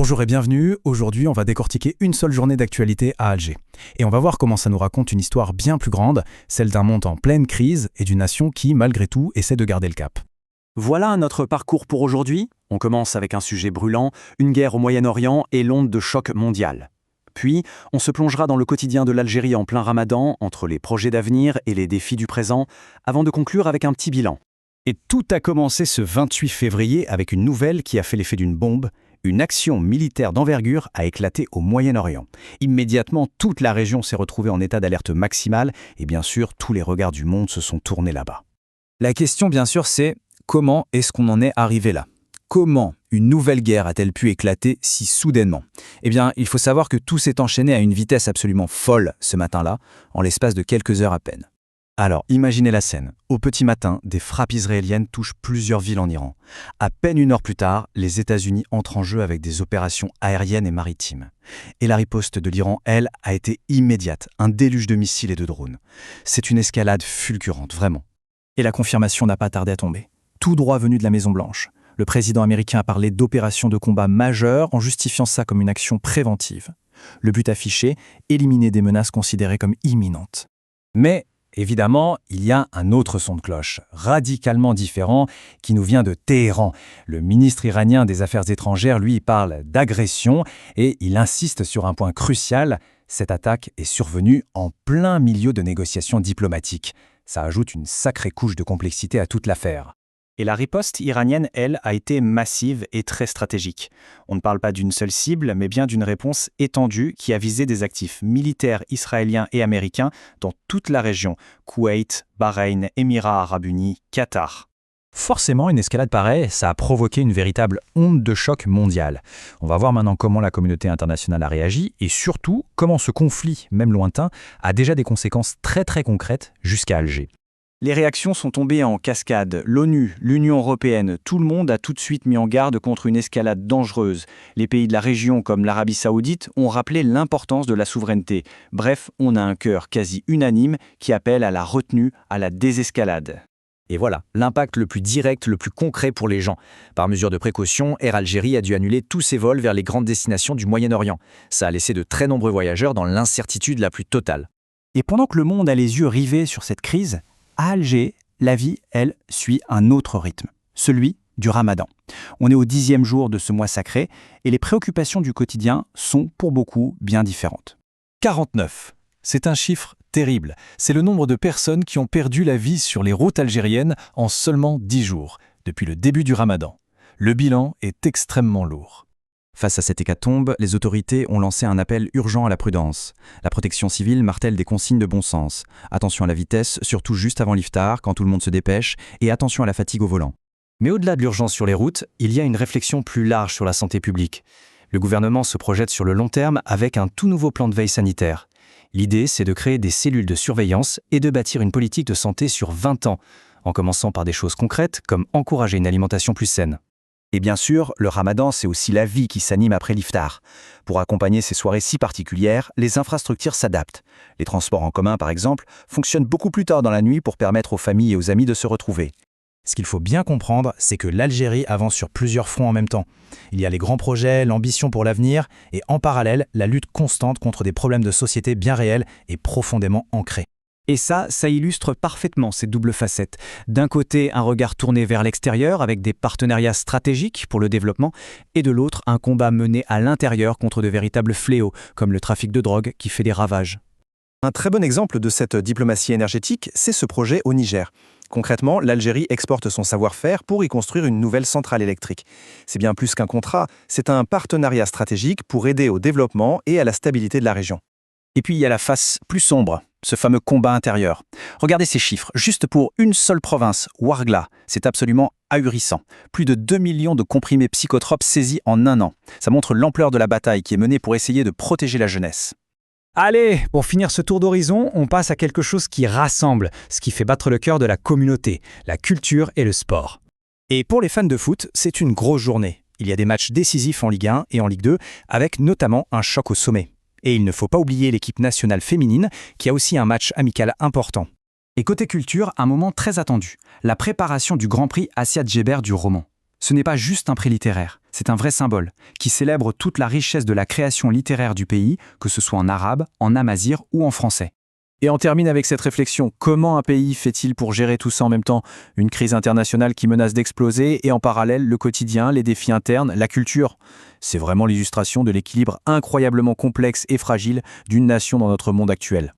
Bonjour et bienvenue. Aujourd'hui, on va décortiquer une seule journée d'actualité à Alger. Et on va voir comment ça nous raconte une histoire bien plus grande, celle d'un monde en pleine crise et d'une nation qui, malgré tout, essaie de garder le cap. Voilà notre parcours pour aujourd'hui. On commence avec un sujet brûlant, une guerre au Moyen-Orient et l'onde de choc mondiale. Puis, on se plongera dans le quotidien de l'Algérie en plein Ramadan, entre les projets d'avenir et les défis du présent, avant de conclure avec un petit bilan. Et tout a commencé ce 28 février avec une nouvelle qui a fait l'effet d'une bombe. Une action militaire d'envergure a éclaté au Moyen-Orient. Immédiatement, toute la région s'est retrouvée en état d'alerte maximale et bien sûr, tous les regards du monde se sont tournés là-bas. La question, bien sûr, c'est comment est-ce qu'on en est arrivé là ? Comment une nouvelle guerre a-t-elle pu éclater si soudainement ? Eh bien, il faut savoir que tout s'est enchaîné à une vitesse absolument folle ce matin-là, en l'espace de quelques heures à peine. Alors, imaginez la scène. Au petit matin, des frappes israéliennes touchent plusieurs villes en Iran. À peine une heure plus tard, les États-Unis entrent en jeu avec des opérations aériennes et maritimes. Et la riposte de l'Iran, elle, a été immédiate, un déluge de missiles et de drones. C'est une escalade fulgurante, vraiment. Et la confirmation n'a pas tardé à tomber. Tout droit venu de la Maison-Blanche. Le président américain a parlé d'opération de combat majeure en justifiant ça comme une action préventive. Le but affiché, éliminer des menaces considérées comme imminentes. Mais évidemment, il y a un autre son de cloche, radicalement différent, qui nous vient de Téhéran. Le ministre iranien des Affaires étrangères, lui, parle d'agression et il insiste sur un point crucial. Cette attaque est survenue en plein milieu de négociations diplomatiques. Ça ajoute une sacrée couche de complexité à toute l'affaire. Et la riposte iranienne, elle, a été massive et très stratégique. On ne parle pas d'une seule cible, mais bien d'une réponse étendue qui a visé des actifs militaires israéliens et américains dans toute la région, Koweït, Bahreïn, Émirats arabes unis, Qatar. Forcément, une escalade pareille, ça a provoqué une véritable onde de choc mondiale. On va voir maintenant comment la communauté internationale a réagi et surtout comment ce conflit, même lointain, a déjà des conséquences très très concrètes jusqu'à Alger. Les réactions sont tombées en cascade. L'ONU, l'Union européenne, tout le monde a tout de suite mis en garde contre une escalade dangereuse. Les pays de la région, comme l'Arabie saoudite, ont rappelé l'importance de la souveraineté. Bref, on a un chœur quasi unanime qui appelle à la retenue, à la désescalade. Et voilà, l'impact le plus direct, le plus concret pour les gens. Par mesure de précaution, Air Algérie a dû annuler tous ses vols vers les grandes destinations du Moyen-Orient. Ça a laissé de très nombreux voyageurs dans l'incertitude la plus totale. Et pendant que le monde a les yeux rivés sur cette crise, à Alger, la vie, elle, suit un autre rythme, celui du Ramadan. On est au 10e jour de ce mois sacré et les préoccupations du quotidien sont pour beaucoup bien différentes. 49. C'est un chiffre terrible. C'est le nombre de personnes qui ont perdu la vie sur les routes algériennes en seulement 10 jours, depuis le début du Ramadan. Le bilan est extrêmement lourd. Face à cette hécatombe, les autorités ont lancé un appel urgent à la prudence. La protection civile martèle des consignes de bon sens. Attention à la vitesse, surtout juste avant l'iftar, quand tout le monde se dépêche, et attention à la fatigue au volant. Mais au-delà de l'urgence sur les routes, il y a une réflexion plus large sur la santé publique. Le gouvernement se projette sur le long terme avec un tout nouveau plan de veille sanitaire. L'idée, c'est de créer des cellules de surveillance et de bâtir une politique de santé sur 20 ans, en commençant par des choses concrètes comme encourager une alimentation plus saine. Et bien sûr, le Ramadan, c'est aussi la vie qui s'anime après l'iftar. Pour accompagner ces soirées si particulières, les infrastructures s'adaptent. Les transports en commun, par exemple, fonctionnent beaucoup plus tard dans la nuit pour permettre aux familles et aux amis de se retrouver. Ce qu'il faut bien comprendre, c'est que l'Algérie avance sur plusieurs fronts en même temps. Il y a les grands projets, l'ambition pour l'avenir, et en parallèle, la lutte constante contre des problèmes de société bien réels et profondément ancrés. Et ça illustre parfaitement ces doubles facettes. D'un côté, un regard tourné vers l'extérieur avec des partenariats stratégiques pour le développement, et de l'autre, un combat mené à l'intérieur contre de véritables fléaux, comme le trafic de drogue qui fait des ravages. Un très bon exemple de cette diplomatie énergétique, c'est ce projet au Niger. Concrètement, l'Algérie exporte son savoir-faire pour y construire une nouvelle centrale électrique. C'est bien plus qu'un contrat, c'est un partenariat stratégique pour aider au développement et à la stabilité de la région. Et puis il y a la face plus sombre, ce fameux combat intérieur. Regardez ces chiffres, juste pour une seule province, Ouargla, c'est absolument ahurissant. Plus de 2 millions de comprimés psychotropes saisis en un an. Ça montre l'ampleur de la bataille qui est menée pour essayer de protéger la jeunesse. Allez, pour finir ce tour d'horizon, on passe à quelque chose qui rassemble, ce qui fait battre le cœur de la communauté, la culture et le sport. Et pour les fans de foot, c'est une grosse journée. Il y a des matchs décisifs en Ligue 1 et en Ligue 2, avec notamment un choc au sommet. Et il ne faut pas oublier l'équipe nationale féminine, qui a aussi un match amical important. Et côté culture, un moment très attendu, la préparation du Grand Prix Assia Djeber du roman. Ce n'est pas juste un prix littéraire, c'est un vrai symbole, qui célèbre toute la richesse de la création littéraire du pays, que ce soit en arabe, en amazigh ou en français. Et on termine avec cette réflexion. Comment un pays fait-il pour gérer tout ça en même temps? Une crise internationale qui menace d'exploser et en parallèle le quotidien, les défis internes, la culture. C'est vraiment l'illustration de l'équilibre incroyablement complexe et fragile d'une nation dans notre monde actuel.